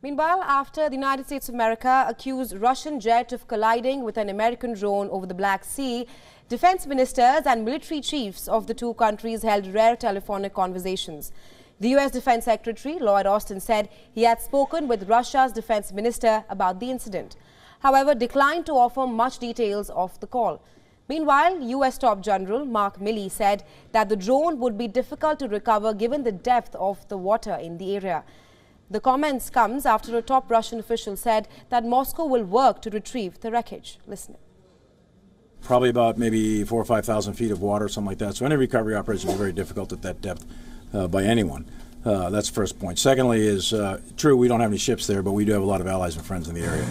Meanwhile, after the United States of America accused Russian jet of colliding with an American drone over the Black Sea, defense ministers and military chiefs of the two countries held rare telephonic conversations. The U.S. Defense Secretary Lloyd Austin said he had spoken with Russia's defense minister about the incident, however declined to offer much details of the call. Meanwhile, U.S. Top General Mark Milley said that the drone would be difficult to recover given the depth of the water in the area. The comments comes after a top Russian official said that Moscow will work to retrieve the wreckage. Listen. Probably about maybe 4,000 or 5,000 feet of water, something like that. So any recovery operation will be very difficult at that depth by anyone. That's the first point. Secondly is, true, we don't have any ships there, but we do have a lot of allies and friends in the area.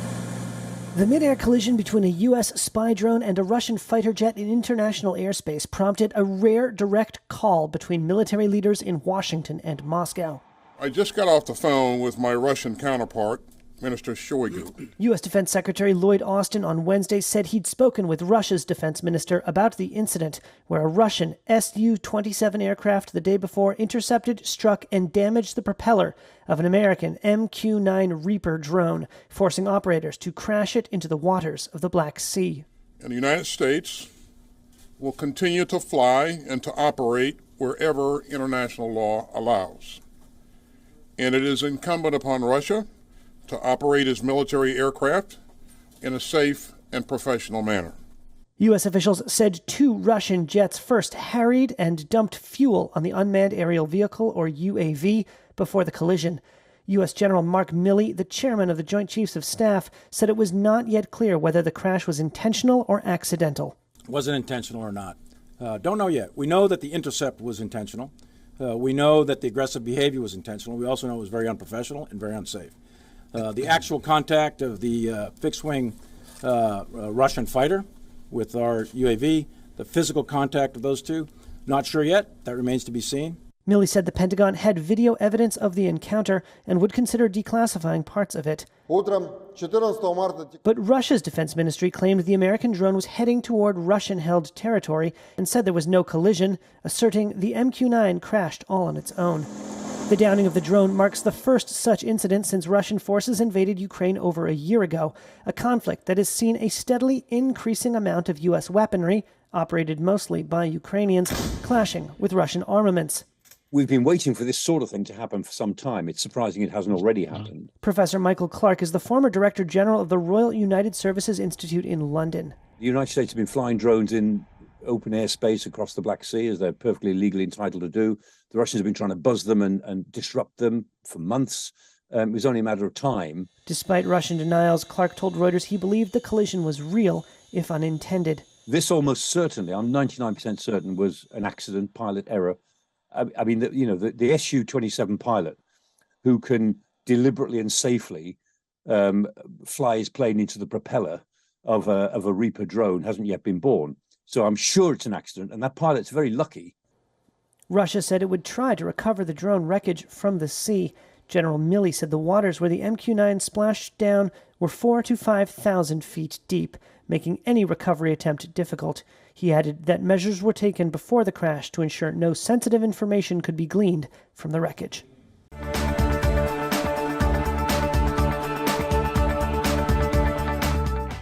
The mid-air collision between a U.S. spy drone and a Russian fighter jet in international airspace prompted a rare direct call between military leaders in Washington and Moscow. I just got off the phone with my Russian counterpart, Minister Shoigu. U.S. Defense Secretary Lloyd Austin on Wednesday said he'd spoken with Russia's defense minister about the incident where a Russian Su-27 aircraft the day before intercepted, struck, and damaged the propeller of an American MQ-9 Reaper drone, forcing operators to crash it into the waters of the Black Sea. And the United States will continue to fly and to operate wherever international law allows. And it is incumbent upon Russia to operate its military aircraft in a safe and professional manner. U.S. officials said 2 Russian jets first harried and dumped fuel on the unmanned aerial vehicle, or UAV, before the collision. U.S. General Mark Milley, the chairman of the Joint Chiefs of Staff, said it was not yet clear whether the crash was intentional or accidental. Was it intentional or not? Don't know yet. We know that the intercept was intentional. We know that the aggressive behavior was intentional. We also know it was very unprofessional and very unsafe. The actual contact of the fixed-wing Russian fighter with our UAV, the physical contact of those two, not sure yet. That remains to be seen. Milley said the Pentagon had video evidence of the encounter and would consider declassifying parts of it. But Russia's defense ministry claimed the American drone was heading toward Russian-held territory and said there was no collision, asserting the MQ-9 crashed all on its own. The downing of the drone marks the first such incident since Russian forces invaded Ukraine over a year ago, a conflict that has seen a steadily increasing amount of U.S. weaponry, operated mostly by Ukrainians, clashing with Russian armaments. We've been waiting for this sort of thing to happen for some time. It's surprising it hasn't already happened. Professor Michael Clark is the former Director General of the Royal United Services Institute in London. The United States have been flying drones in open airspace across the Black Sea, as they're perfectly legally entitled to do. The Russians have been trying to buzz them and disrupt them for months. It was only a matter of time. Despite Russian denials, Clark told Reuters he believed the collision was real, if unintended. This almost certainly, I'm 99% certain, was an accident, pilot error. I mean, the Su-27 pilot who can deliberately and safely fly his plane into the propeller of a Reaper drone hasn't yet been born. So I'm sure it's an accident, and that pilot's very lucky. Russia said it would try to recover the drone wreckage from the sea. General Milley said the waters where the MQ-9 splashed down were 4,000 to 5,000 feet deep, making any recovery attempt difficult. He added that measures were taken before the crash to ensure no sensitive information could be gleaned from the wreckage.